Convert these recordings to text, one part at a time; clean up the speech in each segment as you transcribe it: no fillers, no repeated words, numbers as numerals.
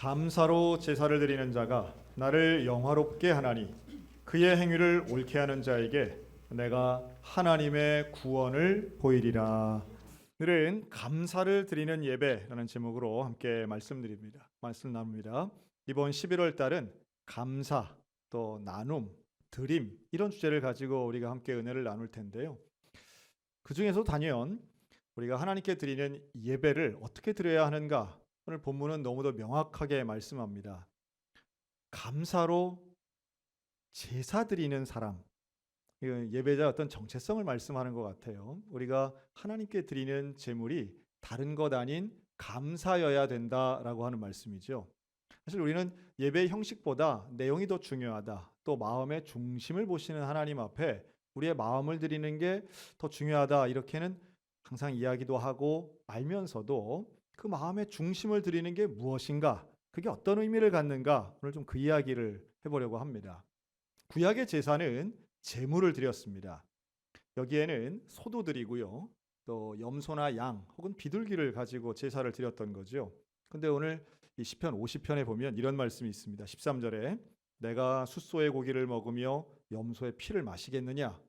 감사로 제사를 드리는 자가 나를 영화롭게 하나니 그의 행위를 옳게 하는 자에게 내가 하나님의 구원을 보이리라. 오늘은 감사를 드리는 예배라는 제목으로 함께 말씀 나눕니다. 이번 11월 달은 감사, 또 나눔, 드림 이런 주제를 가지고 우리가 함께 은혜를 나눌 텐데요. 그 중에서 단연 우리가 하나님께 드리는 예배를 어떻게 드려야 하는가, 오늘 본문은 너무도 명확하게 말씀합니다. 감사로 제사 드리는 사람, 예배자 어떤 정체성을 말씀하는 것 같아요. 우리가 하나님께 드리는 제물이 다른 것 아닌 감사여야 된다라고 하는 말씀이죠. 사실 우리는 예배의 형식보다 내용이 더 중요하다, 또 마음의 중심을 보시는 하나님 앞에 우리의 마음을 드리는 게 더 중요하다, 이렇게는 항상 이야기도 하고 알면서도 그 마음의 중심을 드리는 게 무엇인가, 그게 어떤 의미를 갖는가, 오늘 좀 그 이야기를 해보려고 합니다. 구약의 제사는 제물을 드렸습니다. 여기에는 소도 드리고요, 또 염소나 양 혹은 비둘기를 가지고 제사를 드렸던 거죠. 근데 오늘 이 시편 50편에 보면 이런 말씀이 있습니다. 13절에 내가 숫소의 고기를 먹으며 염소의 피를 마시겠느냐,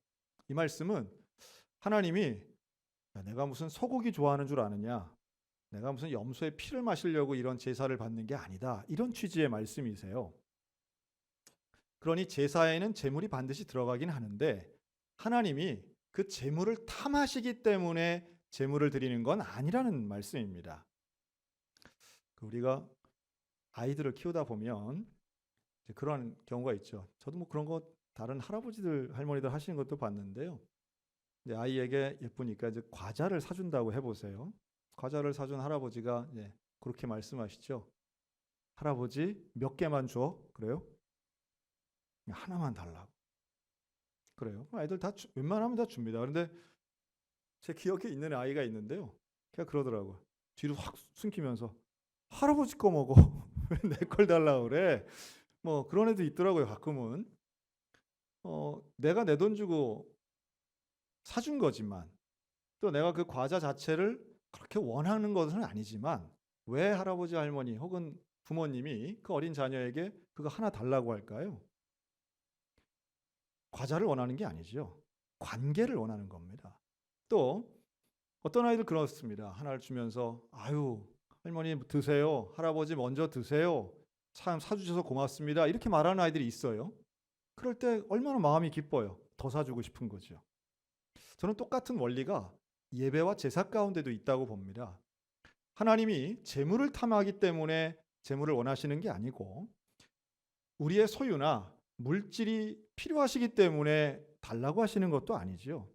이 말씀은 하나님이 내가 무슨 소고기 좋아하는 줄 아느냐, 내가 무슨 염소의 피를 마시려고 이런 제사를 받는 게 아니다, 이런 취지의 말씀이세요. 그러니 제사에는 제물이 반드시 들어가긴 하는데 하나님이 그 제물을 탐하시기 때문에 제물을 드리는 건 아니라는 말씀입니다. 우리가 아이들을 키우다 보면 그런 경우가 있죠. 저도 뭐 그런 거 다른 할아버지들 할머니들 하시는 것도 봤는데요. 이제 아이에게 예쁘니까 이제 과자를 사준다고 해보세요. 과자를 사준 할아버지가 그렇게 말씀하시죠. 할아버지 몇 개만 줘? 그래요? 하나만 달라고. 그래요. 아이들 다 웬만하면 다 줍니다. 그런데 제 기억에 있는 아이가 있는데요. 걔가 그러더라고요. 뒤로 확 숨기면서 할아버지 거 먹어. 왜 내 걸 달라고 그래? 뭐 그런 애도 있더라고요. 가끔은. 내가 내 돈 주고 사준 거지만, 또 내가 그 과자 자체를 그렇게 원하는 것은 아니지만 왜 할아버지 할머니 혹은 부모님이 그 어린 자녀에게 그거 하나 달라고 할까요? 과자를 원하는 게 아니죠. 관계를 원하는 겁니다. 또 어떤 아이들 그렇습니다. 하나를 주면서 아유 할머니 드세요, 할아버지 먼저 드세요, 참 사주셔서 고맙습니다, 이렇게 말하는 아이들이 있어요. 그럴 때 얼마나 마음이 기뻐요. 더 사주고 싶은 거죠. 저는 똑같은 원리가 예배와 제사 가운데도 있다고 봅니다. 하나님이 재물을 탐하기 때문에 재물을 원하시는 게 아니고 우리의 소유나 물질이 필요하시기 때문에 달라고 하시는 것도 아니죠.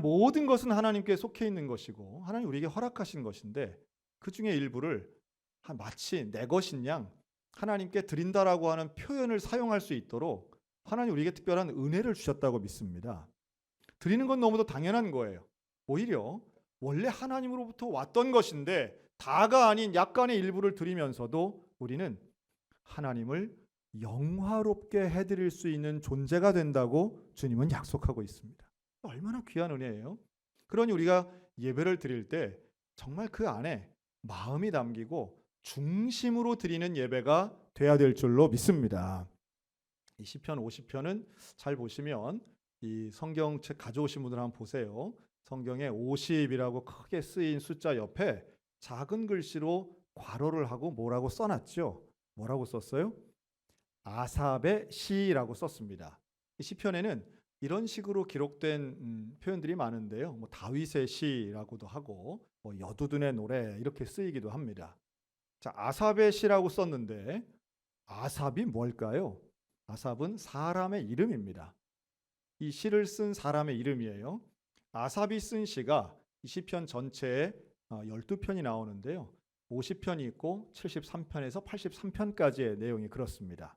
모든 것은 하나님께 속해 있는 것이고 하나님 우리에게 허락하신 것인데 그 중에 일부를 마치 내 것인 양 하나님께 드린다라고 하는 표현을 사용할 수 있도록 하나님 우리에게 특별한 은혜를 주셨다고 믿습니다. 드리는 건 너무도 당연한 거예요. 오히려 원래 하나님으로부터 왔던 것인데 다가 아닌 약간의 일부를 드리면서도 우리는 하나님을 영화롭게 해드릴 수 있는 존재가 된다고 주님은 약속하고 있습니다. 얼마나 귀한 은혜예요. 그러니 우리가 예배를 드릴 때 정말 그 안에 마음이 담기고 중심으로 드리는 예배가 돼야 될 줄로 믿습니다. 이 시편 50편은 잘 보시면 이 성경책 가져오신 분들 한번 보세요. 성경에 50이라고 크게 쓰인 숫자 옆에 작은 글씨로 괄호를 하고 뭐라고 써놨죠? 뭐라고 썼어요? 아삽의 시라고 썼습니다. 이 시편에는 이런 식으로 기록된 표현들이 많은데요. 뭐 다윗의 시라고도 하고 뭐 여두둔의 노래 이렇게 쓰이기도 합니다. 자, 아삽의 시라고 썼는데 아삽이 뭘까요? 아삽은 사람의 이름입니다. 이 시를 쓴 사람의 이름이에요. 아삽이 쓴 시가 이 시편 전체에 12편이 나오는데요. 50편이 있고 73편에서 83편까지의 내용이 그렇습니다.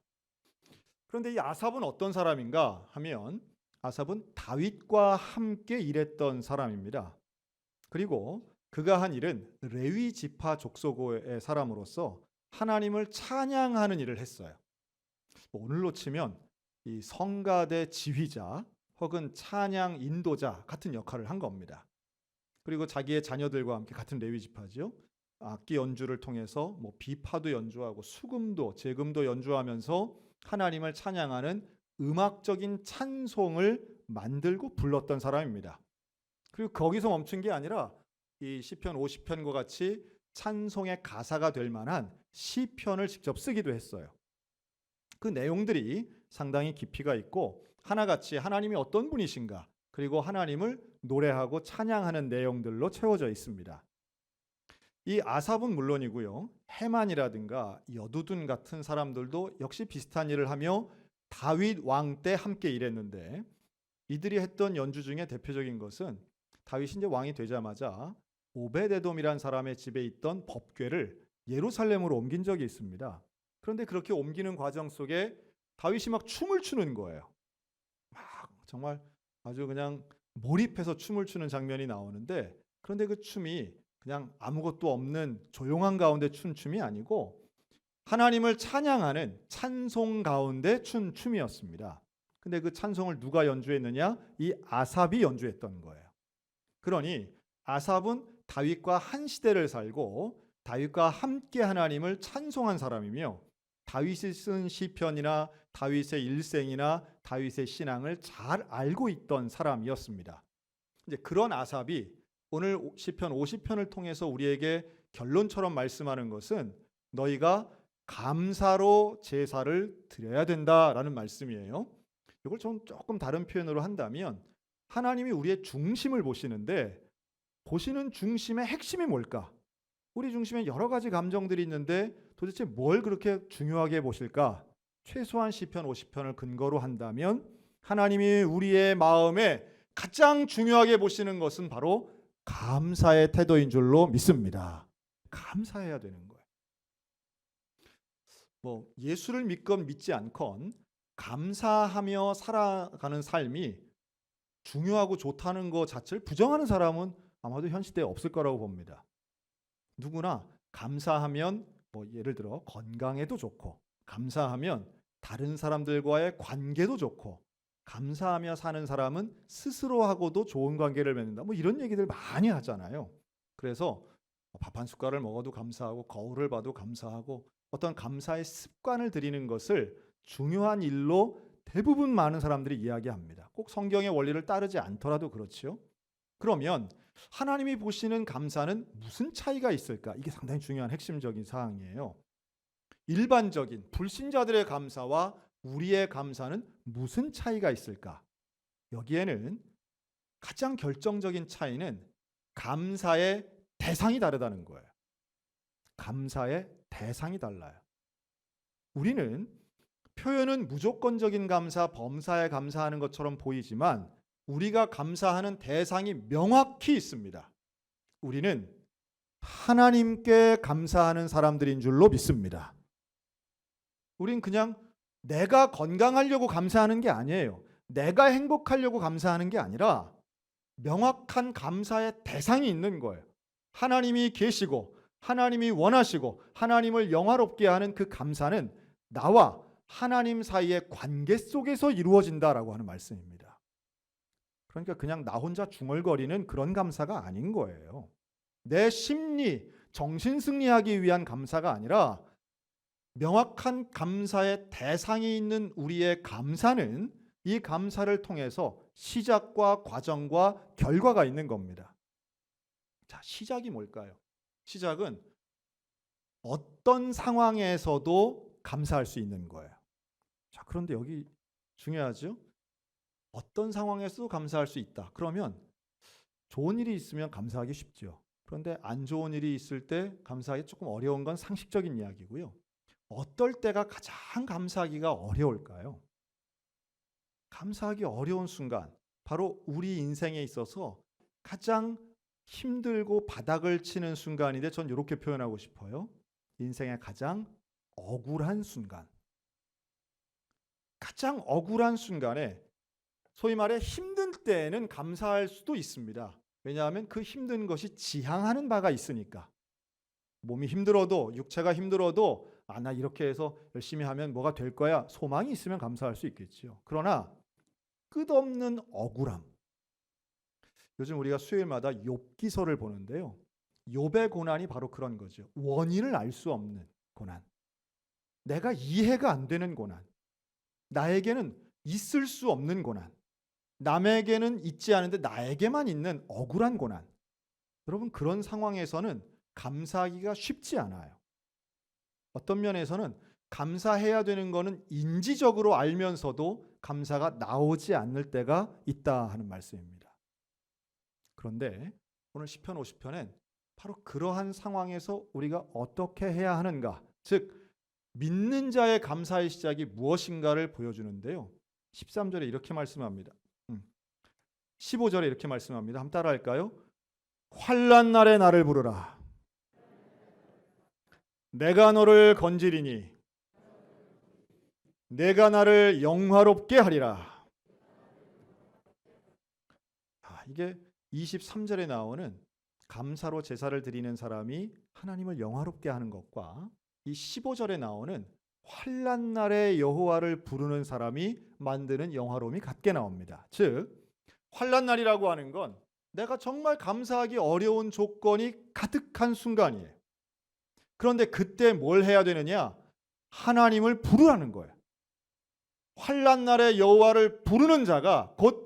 그런데 이 아삽은 어떤 사람인가 하면 아삽은 다윗과 함께 일했던 사람입니다. 그리고 그가 한 일은 레위 지파 족속의 사람으로서 하나님을 찬양하는 일을 했어요. 오늘로 치면 이 성가대 지휘자 혹은 찬양 인도자 같은 역할을 한 겁니다. 그리고 자기의 자녀들과 함께 같은 레위 지파죠. 악기 연주를 통해서 뭐 비파도 연주하고 수금도 제금도 연주하면서 하나님을 찬양하는 음악적인 찬송을 만들고 불렀던 사람입니다. 그리고 거기서 멈춘 게 아니라 이 시편 50편과 같이 찬송의 가사가 될 만한 시편을 직접 쓰기도 했어요. 그 내용들이 상당히 깊이가 있고 하나같이 하나님이 어떤 분이신가, 그리고 하나님을 노래하고 찬양하는 내용들로 채워져 있습니다. 이 아삽은 물론이고요, 헤만이라든가 여두둔 같은 사람들도 역시 비슷한 일을 하며 다윗 왕 때 함께 일했는데, 이들이 했던 연주 중에 대표적인 것은 다윗이 이제 왕이 되자마자 오베데돔이라는 사람의 집에 있던 법궤를 예루살렘으로 옮긴 적이 있습니다. 그런데 그렇게 옮기는 과정 속에 다윗이 막 춤을 추는 거예요. 막 정말 아주 그냥 몰입해서 춤을 추는 장면이 나오는데, 그런데 그 춤이 그냥 아무것도 없는 조용한 가운데 춘 춤이 아니고 하나님을 찬양하는 찬송 가운데 춘 춤이었습니다. 근데 그 찬송을 누가 연주했느냐? 이 아삽이 연주했던 거예요. 그러니 아삽은 다윗과 한 시대를 살고 다윗과 함께 하나님을 찬송한 사람이며, 다윗이 쓴 시편이나 다윗의 일생이나 다윗의 신앙을 잘 알고 있던 사람이었습니다. 이제 그런 아삽이 오늘 시편 50편을 통해서 우리에게 결론처럼 말씀하는 것은 너희가 감사로 제사를 드려야 된다라는 말씀이에요. 이걸 좀 조금 다른 표현으로 한다면 하나님이 우리의 중심을 보시는데, 보시는 중심의 핵심이 뭘까? 우리 중심에 여러 가지 감정들이 있는데 도대체 뭘 그렇게 중요하게 보실까? 최소한 시편 50편을 근거로 한다면 하나님이 우리의 마음에 가장 중요하게 보시는 것은 바로 감사의 태도인 줄로 믿습니다. 감사해야 되는 거예요. 뭐 예수를 믿건 믿지 않건 감사하며 살아가는 삶이 중요하고 좋다는 것 자체를 부정하는 사람은 아마도 현 시대에 없을 거라고 봅니다. 누구나 감사하면 뭐 예를 들어 건강에도 좋고, 감사하면 다른 사람들과의 관계도 좋고, 감사하며 사는 사람은 스스로하고도 좋은 관계를 맺는다, 뭐 이런 얘기들 많이 하잖아요. 그래서 밥 한 숟갈을 먹어도 감사하고 거울을 봐도 감사하고 어떤 감사의 습관을 들이는 것을 중요한 일로 대부분 많은 사람들이 이야기합니다. 꼭 성경의 원리를 따르지 않더라도 그렇죠. 그러면 하나님이 보시는 감사는 무슨 차이가 있을까? 이게 상당히 중요한 핵심적인 사항이에요. 일반적인 불신자들의 감사와 우리의 감사는 무슨 차이가 있을까? 여기에는 가장 결정적인 차이는 감사의 대상이 다르다는 거예요. 감사의 대상이 달라요. 우리는 표현은 무조건적인 감사, 범사에 감사하는 것처럼 보이지만 우리가 감사하는 대상이 명확히 있습니다. 우리는 하나님께 감사하는 사람들인 줄로 믿습니다. 우린 그냥 내가 건강하려고 감사하는 게 아니에요. 내가 행복하려고 감사하는 게 아니라 명확한 감사의 대상이 있는 거예요. 하나님이 계시고 하나님이 원하시고 하나님을 영화롭게 하는 그 감사는 나와 하나님 사이의 관계 속에서 이루어진다라고 하는 말씀입니다. 그러니까 그냥 나 혼자 중얼거리는 그런 감사가 아닌 거예요. 내 심리, 정신 승리하기 위한 감사가 아니라 명확한 감사의 대상이 있는 우리의 감사는 이 감사를 통해서 시작과 과정과 결과가 있는 겁니다. 자, 시작이 뭘까요? 시작은 어떤 상황에서도 감사할 수 있는 거예요. 자, 그런데 여기 중요하죠? 어떤 상황에서도 감사할 수 있다. 그러면 좋은 일이 있으면 감사하기 쉽죠. 그런데 안 좋은 일이 있을 때 감사하기 조금 어려운 건 상식적인 이야기고요. 어떨 때가 가장 감사하기가 어려울까요? 감사하기 어려운 순간, 바로 우리 인생에 있어서 가장 힘들고 바닥을 치는 순간인데 전 이렇게 표현하고 싶어요. 인생의 가장 억울한 순간. 가장 억울한 순간에 소위 말해 힘든 때에는 감사할 수도 있습니다. 왜냐하면 그 힘든 것이 지향하는 바가 있으니까. 몸이 힘들어도, 육체가 힘들어도 나 이렇게 해서 열심히 하면 뭐가 될 거야. 소망이 있으면 감사할 수 있겠죠. 그러나 끝없는 억울함. 요즘 우리가 수요일마다 욥기서를 보는데요. 욥의 고난이 바로 그런 거죠. 원인을 알 수 없는 고난. 내가 이해가 안 되는 고난. 나에게는 있을 수 없는 고난. 남에게는 있지 않은데 나에게만 있는 억울한 고난. 여러분, 그런 상황에서는 감사하기가 쉽지 않아요. 어떤 면에서는 감사해야 되는 거는 인지적으로 알면서도 감사가 나오지 않을 때가 있다 하는 말씀입니다. 그런데 오늘 시편 50편엔 바로 그러한 상황에서 우리가 어떻게 해야 하는가, 즉 믿는 자의 감사의 시작이 무엇인가를 보여주는데요. 13절에 이렇게 말씀합니다. 15절에 이렇게 말씀합니다. 한번 따라할까요? 환난 날에 나를 부르라. 내가 너를 건지리니 내가 나를 영화롭게 하리라. 이게 23절에 나오는 감사로 제사를 드리는 사람이 하나님을 영화롭게 하는 것과 이 15절에 나오는 환난 날에 여호와를 부르는 사람이 만드는 영화로움이 같게 나옵니다. 즉 환난 날이라고 하는 건 내가 정말 감사하기 어려운 조건이 가득한 순간이에요. 그런데 그때 뭘 해야 되느냐? 하나님을 부르라는 거예요. 환난 날에 여호와를 부르는 자가 곧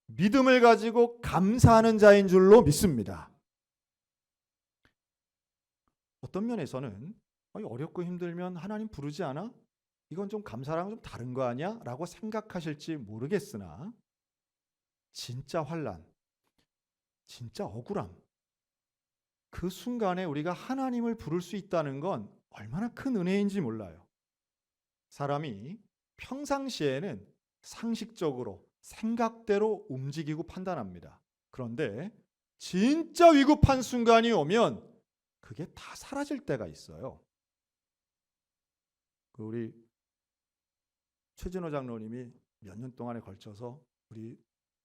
믿음을 가지고 감사하는 자인 줄로 믿습니다. 어떤 면에서는 어렵고 힘들면 하나님 부르지 않아? 이건 좀 감사랑 좀 다른 거 아니야? 라고 생각하실지 모르겠으나 진짜 환난, 진짜 억울함, 그 순간에 우리가 하나님을 부를 수 있다는 건 얼마나 큰 은혜인지 몰라요. 사람이 평상시에는 상식적으로 생각대로 움직이고 판단합니다. 그런데 진짜 위급한 순간이 오면 그게 다 사라질 때가 있어요. 우리 최진호 장로님이 몇 년 동안에 걸쳐서 우리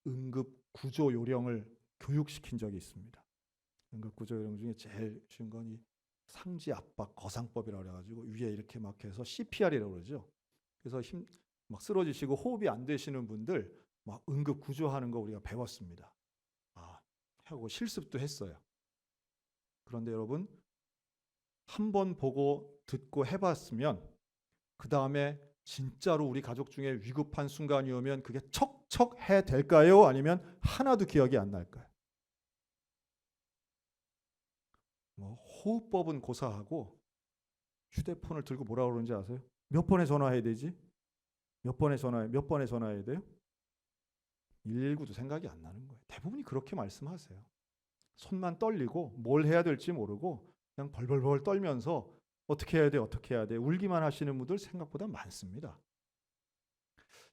응급 구조 요령을 교육시킨 적이 있습니다. 응급 구조 요령 중에 제일 쉬운 건 이 상지 압박 거상법이라고 그래가지고 위에 이렇게 막 해서 CPR이라고 그러죠. 그래서 막 쓰러지시고 호흡이 안 되시는 분들 막 응급 구조하는 거 우리가 배웠습니다. 하고 실습도 했어요. 그런데 여러분, 한 번 보고 듣고 해봤으면 그 다음에 진짜로 우리 가족 중에 위급한 순간이 오면 그게 척척해 될까요? 아니면 하나도 기억이 안 날까요? 호흡법은 고사하고 휴대폰을 들고 뭐라고 그러는지 아세요? 몇 번에 전화해야 되지? 몇 번에 전화해야 돼요? 119도 생각이 안 나는 거예요. 대부분이 그렇게 말씀하세요. 손만 떨리고 뭘 해야 될지 모르고 그냥 벌벌벌 떨면서 어떻게 해야 돼 울기만 하시는 분들 생각보다 많습니다.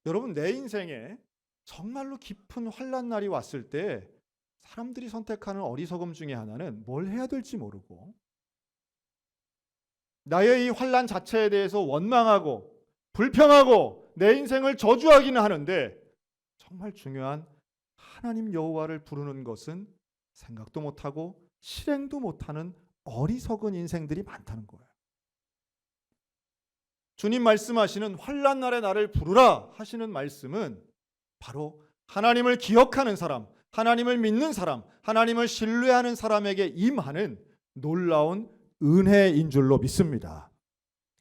여러분, 내 인생에 정말로 깊은 환난 날이 왔을 때 사람들이 선택하는 어리석음 중에 하나는 뭘 해야 될지 모르고 나의 이 환난 자체에 대해서 원망하고 불평하고 내 인생을 저주하기는 하는데 정말 중요한 하나님 여호와를 부르는 것은 생각도 못하고 실행도 못하는 어리석은 인생들이 많다는 거예요. 주님 말씀하시는 환난 날에 나를 부르라 하시는 말씀은 바로 하나님을 기억하는 사람, 하나님을 믿는 사람, 하나님을 신뢰하는 사람에게 임하는 놀라운 은혜인 줄로 믿습니다.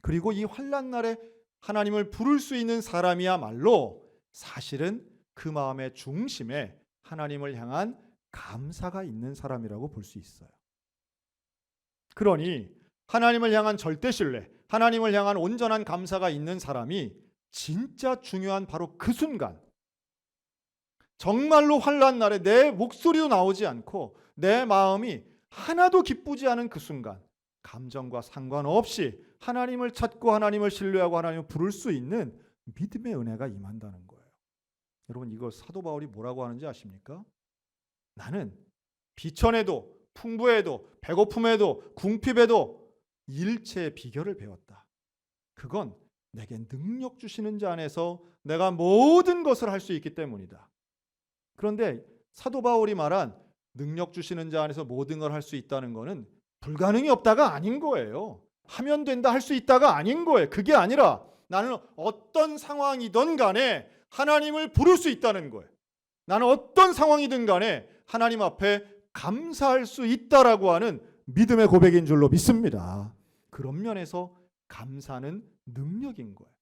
그리고 이 환난 날에 하나님을 부를 수 있는 사람이야말로 사실은 그 마음의 중심에 하나님을 향한 감사가 있는 사람이라고 볼 수 있어요. 그러니 하나님을 향한 절대 신뢰, 하나님을 향한 온전한 감사가 있는 사람이 진짜 중요한 바로 그 순간, 정말로 환난 날에 내 목소리도 나오지 않고 내 마음이 하나도 기쁘지 않은 그 순간, 감정과 상관없이 하나님을 찾고 하나님을 신뢰하고 하나님을 부를 수 있는 믿음의 은혜가 임한다는 거예요. 여러분, 이걸 사도 바울이 뭐라고 하는지 아십니까? 나는 비천에도 풍부에도 배고픔에도 궁핍에도 일체의 비결을 배웠다. 그건 내게 능력 주시는 자 안에서 내가 모든 것을 할 수 있기 때문이다. 그런데 사도 바울이 말한 능력 주시는 자 안에서 모든 걸 할 수 있다는 것은 불가능이 없다가 아닌 거예요. 하면 된다, 할 수 있다가 아닌 거예요. 그게 아니라 나는 어떤 상황이든 간에 하나님을 부를 수 있다는 거예요. 나는 어떤 상황이든 간에 하나님 앞에 감사할 수 있다라고 하는 믿음의 고백인 줄로 믿습니다. 그런 면에서 감사는 능력인 거예요.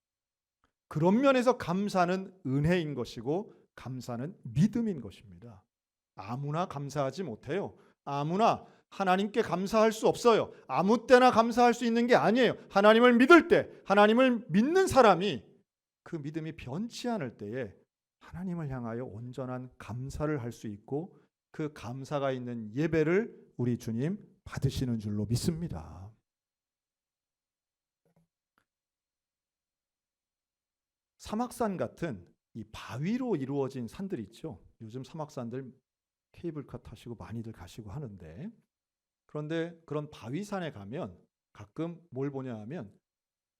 그런 면에서 감사는 은혜인 것이고 감사는 믿음인 것입니다. 아무나 감사하지 못해요. 아무나 하나님께 감사할 수 없어요. 아무 때나 감사할 수 있는 게 아니에요. 하나님을 믿을 때, 하나님을 믿는 사람이 그 믿음이 변치 않을 때에 하나님을 향하여 온전한 감사를 할 수 있고 그 감사가 있는 예배를 우리 주님 받으시는 줄로 믿습니다. 사막산 같은 이 바위로 이루어진 산들 있죠. 요즘 사막산들 케이블카 타시고 많이들 가시고 하는데, 그런데 그런 바위산에 가면 가끔 뭘 보냐 하면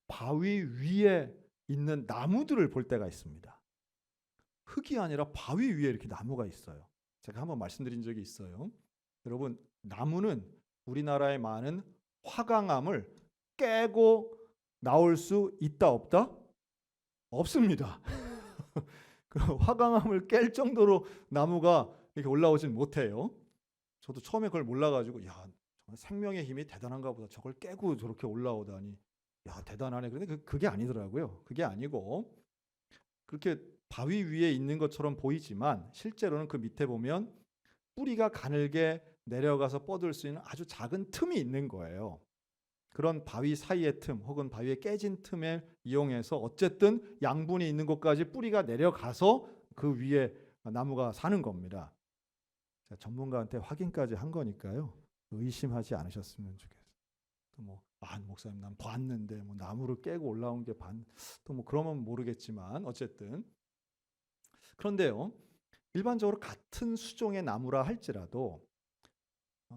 바위 위에 있는 나무들을 볼 때가 있습니다. 흙이 아니라 바위 위에 이렇게 나무가 있어요. 제가 한번 말씀드린 적이 있어요. 여러분, 나무는 우리나라의 많은 화강암을 깨고 나올 수 있다 없다? 없습니다. 그 화강암을 깰 정도로 나무가 이렇게 올라오진 못해요. 저도 처음에 그걸 몰라가지고 야, 정말 생명의 힘이 대단한가 보다. 저걸 깨고 저렇게 올라오다니. 야, 대단하네. 그런데 그게 아니더라고요. 그게 아니고 그렇게 바위 위에 있는 것처럼 보이지만 실제로는 그 밑에 보면 뿌리가 가늘게 내려가서 뻗을 수 있는 아주 작은 틈이 있는 거예요. 그런 바위 사이의 틈 혹은 바위에 깨진 틈을 이용해서 어쨌든 양분이 있는 곳까지 뿌리가 내려가서 그 위에 나무가 사는 겁니다. 제가 전문가한테 확인까지 한 거니까요. 의심하지 않으셨으면 좋겠어요. 목사님 난 봤는데 나무를 깨고 올라온 게 또 그러면 모르겠지만 어쨌든 그런데요. 일반적으로 같은 수종의 나무라 할지라도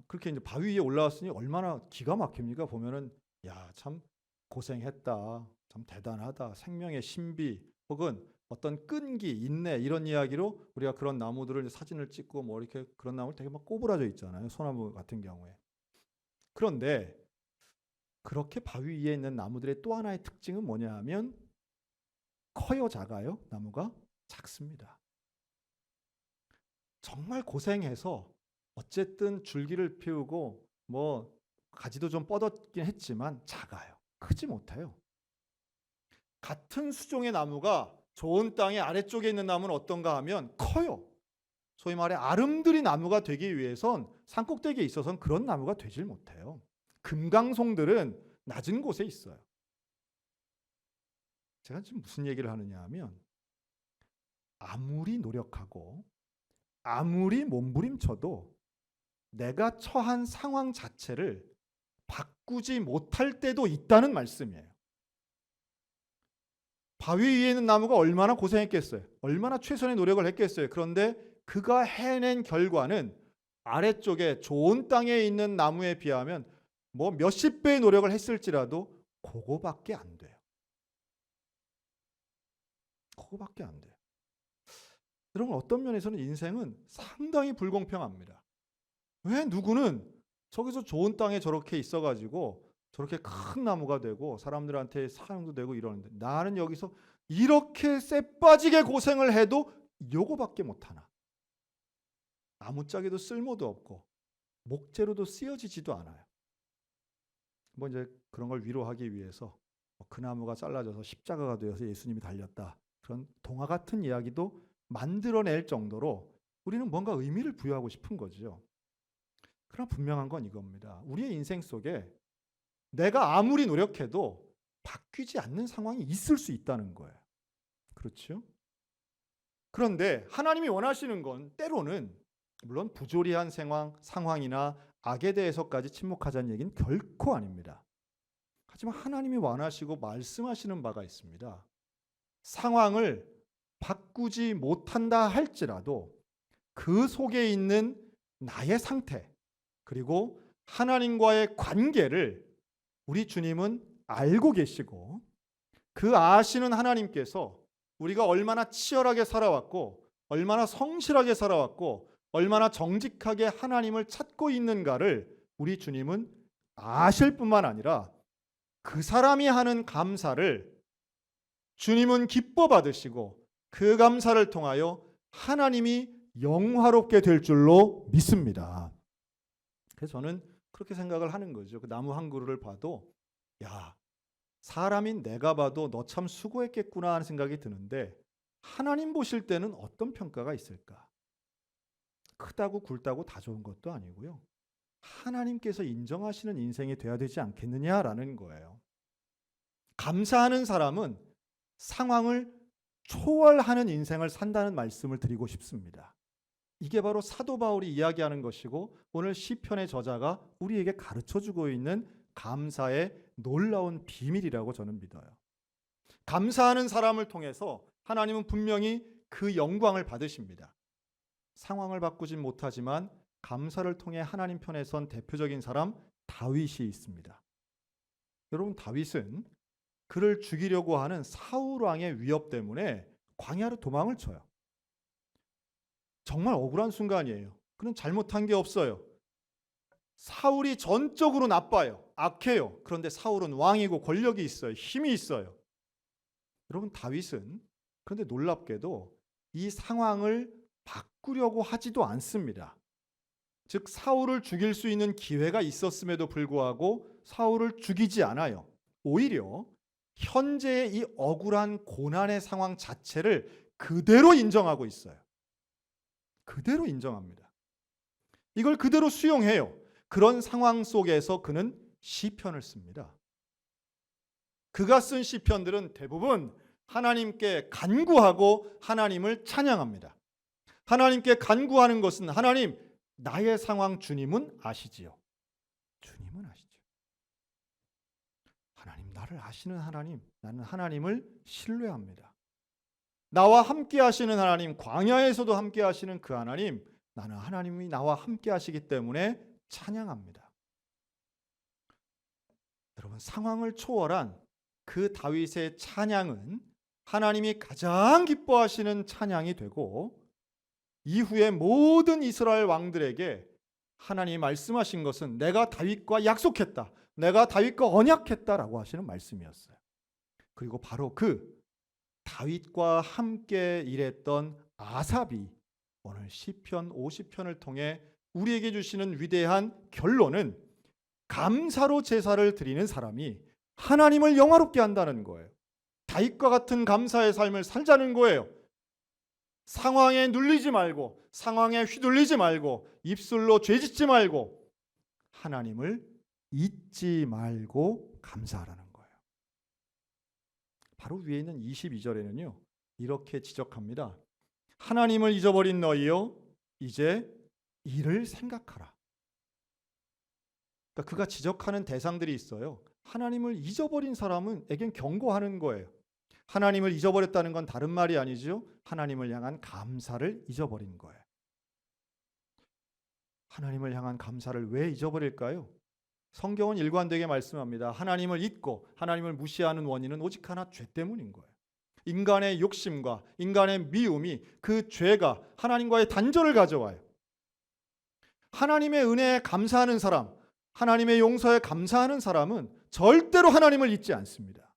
그렇게 이제 바위 위에 올라왔으니 얼마나 기가 막힙니까? 보면은 야, 참 고생했다, 참 대단하다, 생명의 신비 혹은 어떤 끈기, 인내 이런 이야기로 우리가 그런 나무들을 사진을 찍고 이렇게 그런 나무를 되게 막 꼬부라져 있잖아요. 소나무 같은 경우에. 그런데 그렇게 바위 위에 있는 나무들의 또 하나의 특징은 뭐냐 하면 커요, 작아요? 나무가 작습니다. 정말 고생해서 어쨌든 줄기를 피우고 가지도 좀 뻗었긴 했지만 작아요. 크지 못해요. 같은 수종의 나무가 좋은 땅의 아래쪽에 있는 나무는 어떤가 하면 커요. 소위 말해 아름드리 나무가 되기 위해선 산꼭대기에 있어서는 그런 나무가 되질 못해요. 금강송들은 낮은 곳에 있어요. 제가 지금 무슨 얘기를 하느냐 하면 아무리 노력하고 아무리 몸부림쳐도 내가 처한 상황 자체를 바꾸지 못할 때도 있다는 말씀이에요. 바위 위에 있는 나무가 얼마나 고생했겠어요. 얼마나 최선의 노력을 했겠어요. 그런데 그가 해낸 결과는 아래쪽에 좋은 땅에 있는 나무에 비하면 몇십 배의 노력을 했을지라도 그거밖에 안 돼요. 그거밖에 안 돼요. 여러분, 어떤 면에서는 인생은 상당히 불공평합니다. 왜 누구는 저기서 좋은 땅에 저렇게 있어가지고 저렇게 큰 나무가 되고 사람들한테 사용도 되고 이러는데 나는 여기서 이렇게 쎄빠지게 고생을 해도 요거밖에 못하나. 아무짝에도 쓸모도 없고 목재로도 쓰여지지도 않아요. 이제 그런 걸 위로하기 위해서 그 나무가 잘라져서 십자가가 되어서 예수님이 달렸다. 그런 동화 같은 이야기도 만들어낼 정도로 우리는 뭔가 의미를 부여하고 싶은 거죠. 그러나 분명한 건 이겁니다. 우리의 인생 속에 내가 아무리 노력해도 바뀌지 않는 상황이 있을 수 있다는 거예요. 그렇죠? 그런데 하나님이 원하시는 건 때로는 물론 부조리한 상황이나 악에 대해서까지 침묵하자는 얘기는 결코 아닙니다. 하지만 하나님이 원하시고 말씀하시는 바가 있습니다. 상황을 바꾸지 못한다 할지라도 그 속에 있는 나의 상태 그리고 하나님과의 관계를 우리 주님은 알고 계시고 그 아시는 하나님께서 우리가 얼마나 치열하게 살아왔고 얼마나 성실하게 살아왔고 얼마나 정직하게 하나님을 찾고 있는가를 우리 주님은 아실 뿐만 아니라 그 사람이 하는 감사를 주님은 기뻐 받으시고 그 감사를 통하여 하나님이 영화롭게 될 줄로 믿습니다. 그래서 저는 그렇게 생각을 하는 거죠. 그 나무 한 그루를 봐도 야, 사람인 내가 봐도 너 참 수고했겠구나 하는 생각이 드는데 하나님 보실 때는 어떤 평가가 있을까? 크다고 굵다고 다 좋은 것도 아니고요. 하나님께서 인정하시는 인생이 돼야 되지 않겠느냐라는 거예요. 감사하는 사람은 상황을 초월하는 인생을 산다는 말씀을 드리고 싶습니다. 이게 바로 사도 바울이 이야기하는 것이고 오늘 시편의 저자가 우리에게 가르쳐주고 있는 감사의 놀라운 비밀이라고 저는 믿어요. 감사하는 사람을 통해서 하나님은 분명히 그 영광을 받으십니다. 상황을 바꾸진 못하지만 감사를 통해 하나님 편에 선 대표적인 사람 다윗이 있습니다. 여러분, 다윗은 그를 죽이려고 하는 사울 왕의 위협 때문에 광야로 도망을 쳐요. 정말 억울한 순간이에요. 그는 잘못한 게 없어요. 사울이 전적으로 나빠요. 악해요. 그런데 사울은 왕이고 권력이 있어요. 힘이 있어요. 여러분, 다윗은 그런데 놀랍게도 이 상황을 바꾸려고 하지도 않습니다. 즉 사울을 죽일 수 있는 기회가 있었음에도 불구하고 사울을 죽이지 않아요. 오히려 현재의 이 억울한 고난의 상황 자체를 그대로 인정하고 있어요. 그대로 인정합니다. 이걸 그대로 수용해요. 그런 상황 속에서 그는 시편을 씁니다. 그가 쓴 시편들은 대부분 하나님께 간구하고 하나님을 찬양합니다. 하나님께 간구하는 것은 하나님, 나의 상황 주님은 아시지요. 주님은 아시죠. 하나님, 나를 아시는 하나님, 나는 하나님을 신뢰합니다. 나와 함께 하시는 하나님, 광야에서도 함께 하시는 그 하나님, 나는 하나님이 나와 함께 하시기 때문에 찬양합니다. 여러분, 상황을 초월한 그 다윗의 찬양은 하나님이 가장 기뻐하시는 찬양이 되고 이후에 모든 이스라엘 왕들에게 하나님이 말씀하신 것은 내가 다윗과 약속했다. 내가 다윗과 언약했다라고 하시는 말씀이었어요. 그리고 바로 그 다윗과 함께 일했던 아삽이 오늘 시편 50편을 통해 우리에게 주시는 위대한 결론은 감사로 제사를 드리는 사람이 하나님을 영화롭게 한다는 거예요. 다윗과 같은 감사의 삶을 살자는 거예요. 상황에 눌리지 말고, 상황에 휘둘리지 말고, 입술로 죄짓지 말고 하나님을 잊지 말고 감사하라는 거예요. 바로 위에 있는 22절에는요 이렇게 지적합니다. 하나님을 잊어버린 너희여 이제 이를 생각하라. 그러니까 그가 지적하는 대상들이 있어요. 하나님을 잊어버린 사람에겐 경고하는 거예요. 하나님을 잊어버렸다는 건 다른 말이 아니죠. 하나님을 향한 감사를 잊어버린 거예요. 하나님을 향한 감사를 왜 잊어버릴까요? 성경은 일관되게 말씀합니다. 하나님을 잊고 하나님을 무시하는 원인은 오직 하나, 죄 때문인 거예요. 인간의 욕심과 인간의 미움이 그 죄가 하나님과의 단절을 가져와요. 하나님의 은혜에 감사하는 사람, 하나님의 용서에 감사하는 사람은 절대로 하나님을 잊지 않습니다.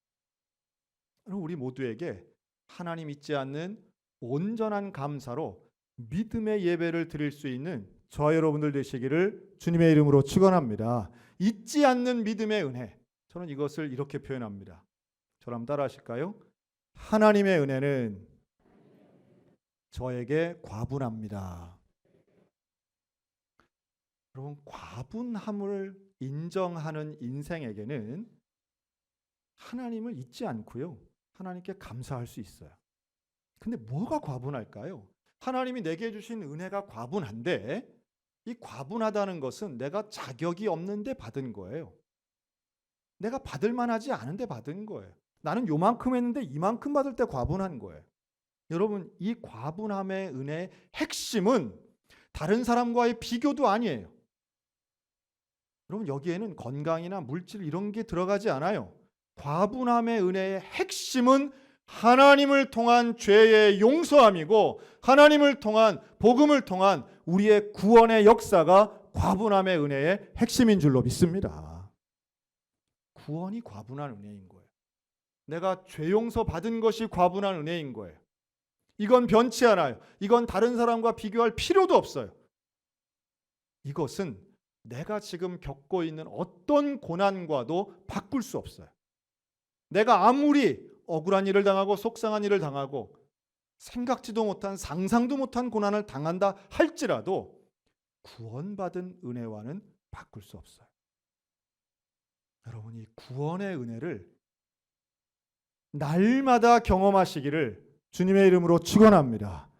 우리 모두에게 하나님 잊지 않는 온전한 감사로 믿음의 예배를 드릴 수 있는 저와 여러분들 되시기를 주님의 이름으로 축원합니다. 잊지 않는 믿음의 은혜. 저는 이것을 이렇게 표현합니다. 저랑 따라 하실까요? 하나님의 은혜는 저에게 과분합니다. 여러분, 과분함을 인정하는 인생에게는 하나님을 잊지 않고요, 하나님께 감사할 수 있어요. 근데 뭐가 과분할까요? 하나님이 내게 주신 은혜가 과분한데 이 과분하다는 것은 내가 자격이 없는데 받은 거예요. 내가 받을 만하지 않은데 받은 거예요. 나는 요만큼 했는데 이만큼 받을 때 과분한 거예요. 여러분, 이 과분함의 은혜의 핵심은 다른 사람과의 비교도 아니에요. 여러분, 여기에는 건강이나 물질 이런 게 들어가지 않아요. 과분함의 은혜의 핵심은 하나님을 통한 죄의 용서함이고 하나님을 통한 복음을 통한 우리의 구원의 역사가 과분함의 은혜의 핵심인 줄로 믿습니다. 구원이 과분한 은혜인 거예요. 내가 죄 용서 받은 것이 과분한 은혜인 거예요. 이건 변치 않아요. 이건 다른 사람과 비교할 필요도 없어요. 이것은 내가 지금 겪고 있는 어떤 고난과도 바꿀 수 없어요. 내가 아무리 억울한 일을 당하고 속상한 일을 당하고 생각지도 못한 상상도 못한 고난을 당한다 할지라도 구원받은 은혜와는 바꿀 수 없어요. 여러분이 구원의 은혜를 날마다 경험하시기를 주님의 이름으로 축원합니다.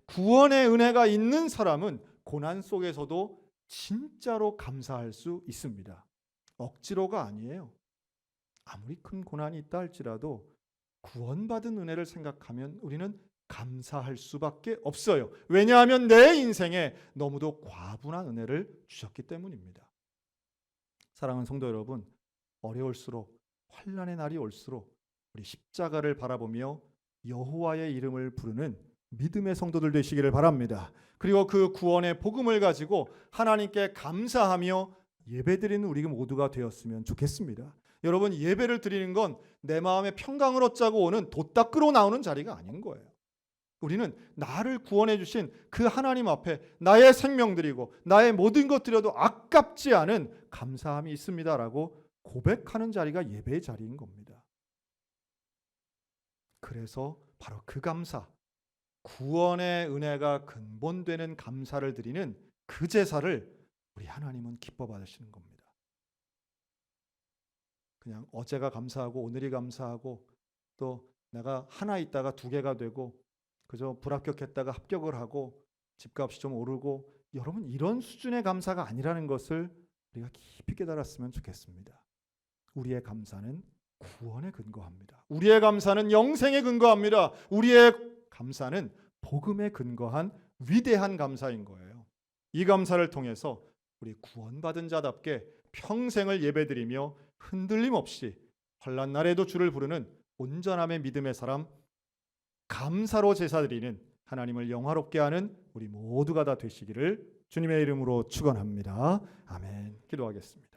구원의 은혜가 있는 사람은 고난 속에서도 진짜로 감사할 수 있습니다. 억지로가 아니에요. 아무리 큰 고난이 있다 할지라도 구원받은 은혜를 생각하면 우리는 감사할 수밖에 없어요. 왜냐하면 내 인생에 너무도 과분한 은혜를 주셨기 때문입니다. 사랑하는 성도 여러분, 어려울수록 환난의 날이 올수록 우리 십자가를 바라보며 여호와의 이름을 부르는 믿음의 성도들 되시기를 바랍니다. 그리고 그 구원의 복음을 가지고 하나님께 감사하며 예배드리는 우리 모두가 되었으면 좋겠습니다. 여러분, 예배를 드리는 건 내 마음의 평강을 얻자고 오는 돛 닦으러 나오는 자리가 아닌 거예요. 우리는 나를 구원해 주신 그 하나님 앞에 나의 생명 드리고 나의 모든 것 드려도 아깝지 않은 감사함이 있습니다라고 고백하는 자리가 예배의 자리인 겁니다. 그래서 바로 그 감사, 구원의 은혜가 근본되는 감사를 드리는 그 제사를 우리 하나님은 기뻐 받으시는 겁니다. 그냥 어제가 감사하고 오늘이 감사하고 또 내가 하나 있다가 두 개가 되고 그저 불합격했다가 합격을 하고 집값이 좀 오르고, 여러분 이런 수준의 감사가 아니라는 것을 우리가 깊이 깨달았으면 좋겠습니다. 우리의 감사는 구원에 근거합니다. 우리의 감사는 영생에 근거합니다. 우리의 감사는 복음에 근거한 위대한 감사인 거예요. 이 감사를 통해서 우리 구원받은 자답게 평생을 예배드리며 흔들림 없이 환난 날에도 주를 부르는 온전함의 믿음의 사람, 감사로 제사드리는 하나님을 영화롭게 하는 우리 모두가 다 되시기를 주님의 이름으로 축원합니다. 아멘. 기도하겠습니다.